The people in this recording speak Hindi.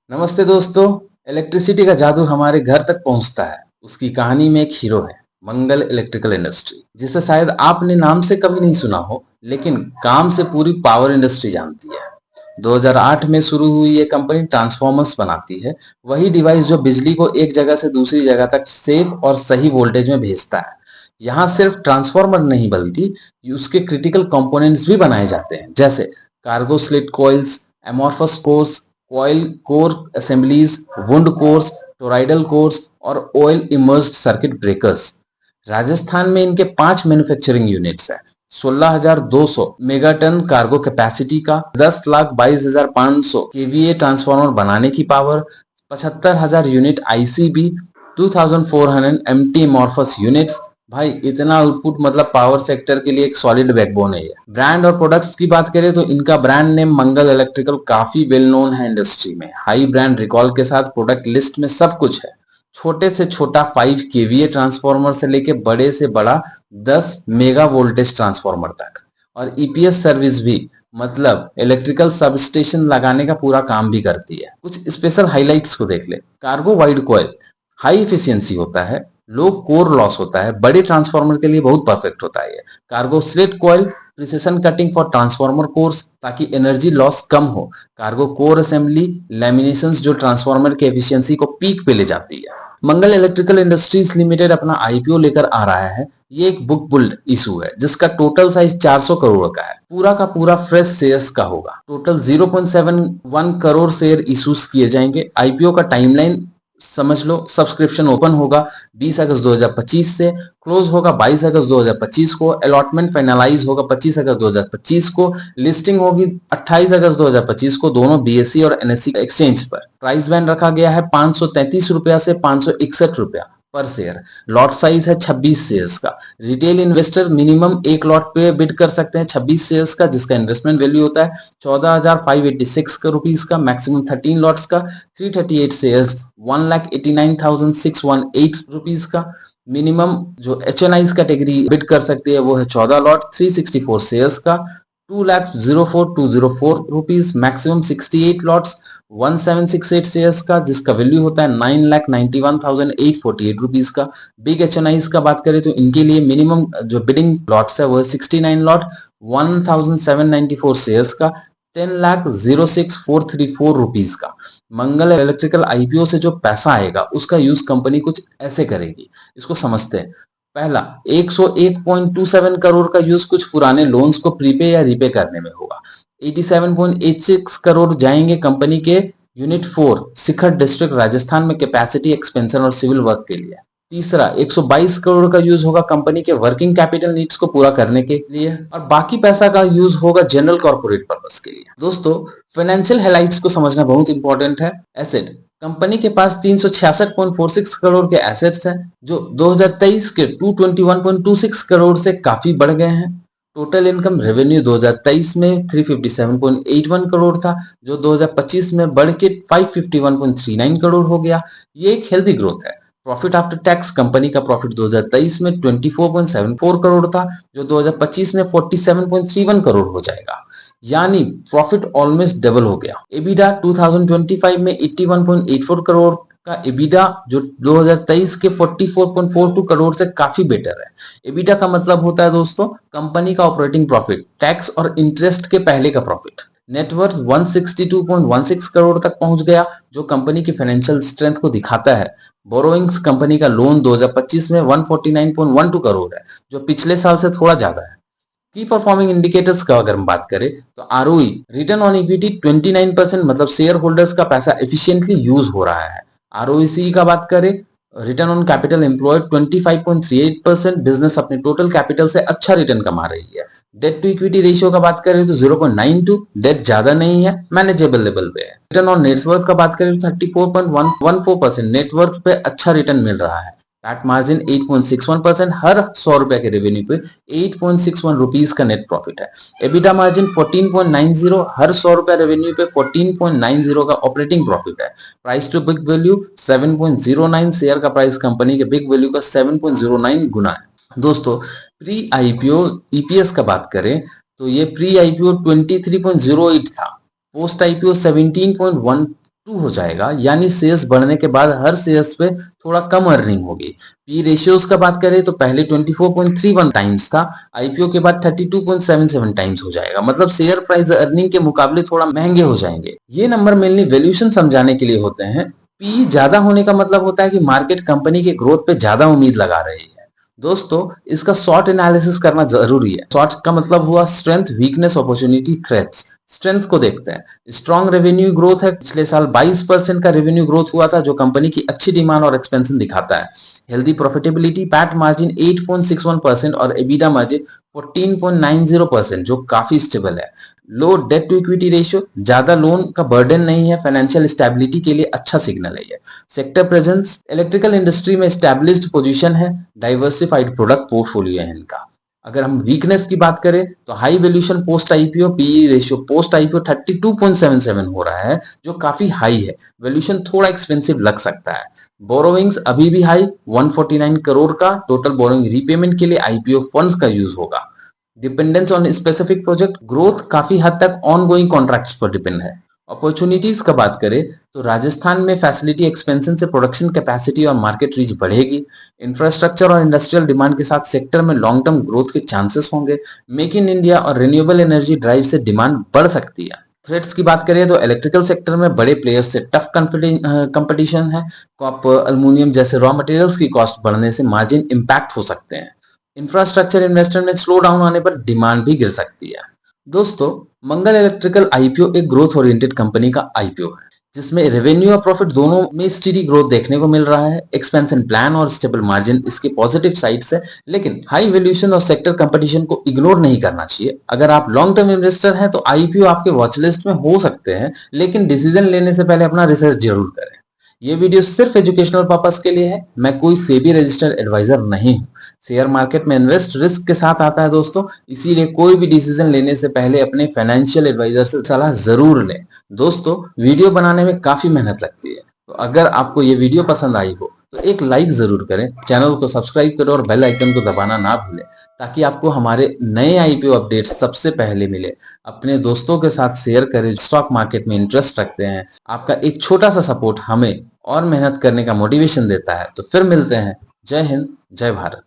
नमस्ते दोस्तों। इलेक्ट्रिसिटी का जादू हमारे घर तक पहुंचता है। उसकी कहानी में एक हीरो है, मंगल इलेक्ट्रिकल इंडस्ट्री, जिसे शायद आपने नाम से कभी नहीं सुना हो, लेकिन काम से पूरी पावर इंडस्ट्री जानती है। 2008 में शुरू हुई ये कंपनी ट्रांसफॉर्मर्स बनाती है, वही डिवाइस जो बिजली को एक जगह से दूसरी जगह तक सेफ और सही वोल्टेज में भेजता है। यहाँ सिर्फ ट्रांसफॉर्मर नहीं बल्कि उसके क्रिटिकल कंपोनेंट्स भी बनाए जाते हैं, जैसे cargo slit coils, amorphous cores, coil core assemblies, wound cores, toroidal cores और oil immersed circuit breakers. Rajasthan में इनके 5 मैन्युफैक्चरिंग यूनिट्स हैं। 16,200 मेगाटन कार्गो कैपेसिटी का, 10,22,500 केवीए ट्रांसफार्मर बनाने की power, 75,000 unit ICB, 2,400 MT amorphous units. भाई इतना आउटपुट मतलब पावर सेक्टर के लिए एक सॉलिड बैकबोन है ये। ब्रांड और प्रोडक्ट्स की बात करें तो इनका ब्रांड नेम मंगल इलेक्ट्रिकल काफी वेल नोन है इंडस्ट्री में। हाई ब्रांड रिकॉल के साथ प्रोडक्ट लिस्ट में सब कुछ है। छोटे से छोटा 5 केवीए ट्रांसफार्मर से लेके बड़े से बड़ा 10 मेगा वोल्टेज ट्रांसफार्मर तक, और ईपीएस सर्विस भी, मतलब इलेक्ट्रिकल सबस्टेशन लगाने का पूरा काम भी करती है। कुछ स्पेशल हाइलाइट्स को देख ले। Cargo wide coil high efficiency होता है, लो कोर लॉस होता है, बड़े ट्रांसफार्मर के लिए बहुत परफेक्ट होता है ये। Cargo slit coil precision cutting for transformer course, ताकि एनर्जी लॉस कम हो। कार्गो कोर असेंबली लैमिनेशंस, जो ट्रांसफार्मर के एफिशिएंसी को पीक पे ले जाती है। मंगल इलेक्ट्रिकल इंडस्ट्रीज लिमिटेड अपना आईपीओ लेकर आ रहा है। ये एक बुक बुल्ड इशू है जिसका टोटल साइज 400 करोड़ का है। पूरा का पूरा फ्रेश शेयर्स का होगा। टोटल 0.71 करोड़ शेयर इशूज किए जाएंगे। आईपीओ का टाइमलाइन समझ लो। सब्सक्रिप्शन ओपन होगा 20 अगस्त 2025 से, क्लोज होगा 22 अगस्त 2025 को, अलॉटमेंट फाइनलाइज होगा 25 अगस्त 2025 को, लिस्टिंग होगी 28 अगस्त 2025 को दोनों बीएसई और एनएसई एक्सचेंज पर। प्राइस बैंड रखा गया है 533 रुपया से 561 रुपया पर शेयर। लॉट साइज है 26 शेयर्स का। रिटेल इन्वेस्टर मिनिमम एक लॉट पे बिड कर सकते हैं 26 शेयर्स का, जिसका इन्वेस्टमेंट वैल्यू होता है 14,586 का रुपीस का। मैक्सिमम 13 लॉट्स का, 338 शेयर्स 1,89,618 रुपीस का। मिनिमम जो एच कैटेगरी बिड कर सकती है वो है 14 लॉट 364 शेयर्स का, 2,04,204 रुपीस। मैक्सिमम 68 लॉट्स 1768 शेयर्स का, जिसका वैल्यू होता है 9,91,848 रुपीस का। बिग एच का बात करें तो इनके लिए मिनिमम जो बिडिंग लॉट्स है वो है 69 लॉट 1,794 शेयर्स का, 10,06,434 रुपीस का। मंगल इलेक्ट्रिकल आईपीओ से जो पैसा आएगा उसका यूज कंपनी कुछ ऐसे करेगी, इसको समझते हैं। पहला, 101.27 करोड़ का यूज कुछ पुराने लोन्स को प्रीपे या रीपे करने में होगा। 87.86 करोड़ जाएंगे कंपनी के यूनिट 4 शिखर डिस्ट्रिक्ट राजस्थान में कैपेसिटी एक्सपेंशन और सिविल वर्क के लिए। तीसरा, 122 करोड़ का यूज होगा कंपनी के वर्किंग कैपिटल नीड्स को पूरा करने के लिए, और बाकी पैसा का यूज होगा जनरल कॉर्पोरेट पर्पस के लिए। दोस्तों, फाइनेंशियल हाइलाइट्स को समझना बहुत इंपॉर्टेंट है। एसेट, कंपनी के पास 366.46 करोड़ के एसेट्स हैं, जो 2023 के 221.26 करोड़ से काफी बढ़ गए हैं। टोटल इनकम रेवेन्यू 2023 में 357.81 करोड़ था, जो 2025 में बढ़ के 551.39 करोड़ हो गया। ये एक हेल्दी ग्रोथ है। प्रॉफिट आफ्टर टैक्स, कंपनी का प्रॉफिट 2023 में 24.74 करोड़ था, जो 2025 में 47.31 करोड़ हो जाएगा, यानी प्रॉफिट ऑलमोस्ट डबल हो गया। एबिडा 2025 में 81.84 करोड़ का एबिडा, जो 2023 के 44.42 करोड़ से काफी बेटर है। एबिडा का मतलब होता है दोस्तों कंपनी का ऑपरेटिंग प्रॉफिट, टैक्स और इंटरेस्ट के पहले का प्रॉफिट। नेटवर्थ 162.16 करोड़ तक पहुंच गया, जो कंपनी की फाइनेंशियल स्ट्रेंथ को दिखाता है। बोरोइंग्स, कंपनी का लोन 2025 में 149.12 करोड़ है, जो पिछले साल से थोड़ा ज्यादा है। की परफॉर्मिंग इंडिकेटर्स का अगर हम बात करें तो आरओई, रिटर्न ऑन इक्विटी 29%, मतलब शेयर होल्डर्स का पैसा एफिशिएंटली यूज हो रहा है। आरओईसी का बात करें, return on capital employed 25.38%, business अपने टोटल कैपिटल से अच्छा रिटर्न कमा रही है। डेट टू इक्विटी रेशियो का बात करें तो 0.92, डेट ज्यादा नहीं है, मैनेजेबल लेवल पे है। रिटर्न ऑन नेटवर्थ का बात करें तो 34.14%, नेटवर्थ पे अच्छा रिटर्न मिल रहा है। पैट मार्जिन 8.61%, हर 100 रुपए के रेवेन्यू पे 8.61 रुपीस का नेट प्रॉफिट है। एबिटा मार्जिन 14.90, हर 100 रुपए रेवेन्यू पे 14.90 का ऑपरेटिंग प्रॉफिट है। प्राइस टू बिग वैल्यू 7.09, शेयर का प्राइस कंपनी के बिग वैल्यू का 7.09 गुना है। दोस्तों, प्री आईपीओ ईपीएस का बात करें तो ये प्री आईपीओ 23.08 था, पोस्ट आईपीओ 17.1 हो जाएगा, यानी शेयर्स बढ़ने के बाद हर शेयर्स पे थोड़ा कम अर्निंग होगी। पी रेशियोज का बात करें तो पहले 24.31 टाइम्स था, आईपीओ के बाद 32.77 टाइम्स हो जाएगा। मतलब शेयर प्राइस अर्निंग के मुकाबले थोड़ा महंगे हो जाएंगे। ये नंबर मेनली वैल्यूएशन समझाने के लिए होते हैं। पी ज्यादा होने का मतलब होता है कि मार्केट कंपनी के ग्रोथ पे ज्यादा उम्मीद लगा रही है। दोस्तों, इसका शॉर्ट एनालिसिस करना जरूरी है। शॉर्ट का मतलब हुआ strength, weakness, opportunity, threats. Strength को देखते हैं। स्ट्रॉन्ग रेवेन्यू ग्रोथ है, पिछले साल 22% का रेवेन्यू ग्रोथ हुआ था, जो कंपनी की अच्छी डिमांड और एक्सपेंशन दिखाता है। हेल्दी प्रॉफिटेबिलिटी, पैट मार्जिन 8.61% और एबिडा मार्जिन 14.90%, जो काफी स्टेबल है। लो डेट टू इक्विटी रेशियो, ज्यादा लोन का बर्डन नहीं है, फाइनेंशियल स्टेबिलिटी के लिए अच्छा सिग्नल है ये। सेक्टर प्रेजेंस, इलेक्ट्रिकल इंडस्ट्री में स्टैब्लिश्ड पोजीशन है, डाइवर्सिफाइड प्रोडक्ट पोर्टफोलियो है इनका। अगर हम वीकनेस की बात करें तो high valuation post IPO, PE ratio post IPO 32.77 हो रहा है, जो काफी हाई है। वैल्यूएशन थोड़ा एक्सपेंसिव लग सकता है। बोरोइंग्स अभी भी हाई, 149 करोड़ का टोटल बोरोइंग रीपेमेंट के लिए आईपीओ फंड्स का यूज होगा। Dependence on specific project, growth काफी हद तक ऑन गोइंग कॉन्ट्रैक्ट्स पर डिपेंड है। अपॉर्चुनिटीज का बात करें तो राजस्थान में फैसिलिटी एक्सपेंशन से प्रोडक्शन कैपेसिटी और मार्केट रीच बढ़ेगी। इंफ्रास्ट्रक्चर और इंडस्ट्रियल डिमांड के साथ सेक्टर में लॉन्ग टर्म ग्रोथ के चांसेस होंगे। मेक इन इंडिया और रिन्यूएबल एनर्जी ड्राइव से डिमांड बढ़ सकती है। थ्रेट्स की बात करें तो इलेक्ट्रिकल सेक्टर में बड़े प्लेयर्स से टफ कंपटीशन है। कॉपर, अल्मुनियम जैसे रॉ मटेरियल्स की कॉस्ट बढ़ने से मार्जिन इंपैक्ट हो सकते हैं। इंफ्रास्ट्रक्चर इन्वेस्टमेंट में स्लो डाउन आने पर डिमांड भी गिर सकती है। दोस्तों, मंगल इलेक्ट्रिकल आईपीओ एक ग्रोथ ओरिएंटेड कंपनी का आईपीओ है, जिसमें रेवेन्यू और प्रॉफिट दोनों में स्टेडी ग्रोथ देखने को मिल रहा है। एक्सपेंशन प्लान और स्टेबल मार्जिन इसके पॉजिटिव साइड्स है, लेकिन हाई वैल्यूएशन और सेक्टर कंपटीशन को इग्नोर नहीं करना चाहिए। अगर आप लॉन्ग टर्म इन्वेस्टर हैं तो आईपीओ आपके वॉच लिस्ट में हो सकते हैं, लेकिन डिसीजन लेने से पहले अपना रिसर्च जरूर करें। ये वीडियो सिर्फ एजुकेशनल पर्पस के लिए है, मैं कोई सेबी रजिस्टर्ड एडवाइजर नहीं हूँ। शेयर मार्केट में इन्वेस्ट रिस्क के साथ आता है दोस्तों, इसीलिए कोई भी डिसीजन लेने से पहले अपने फाइनेंशियल एडवाइजर से सलाह जरूर लें। दोस्तों, वीडियो बनाने में काफी मेहनत लगती है, तो अगर आपको ये वीडियो पसंद आई हो तो एक लाइक जरूर करें, चैनल को सब्सक्राइब करें और बेल आइकन को दबाना ना भूलें, ताकि आपको हमारे नए आईपीओ अपडेट सबसे पहले मिले। अपने दोस्तों के साथ शेयर करें, स्टॉक मार्केट में इंटरेस्ट रखते हैं। आपका एक छोटा सा सपोर्ट हमें और मेहनत करने का मोटिवेशन देता है। तो फिर मिलते हैं। जय हिंद, जय भारत।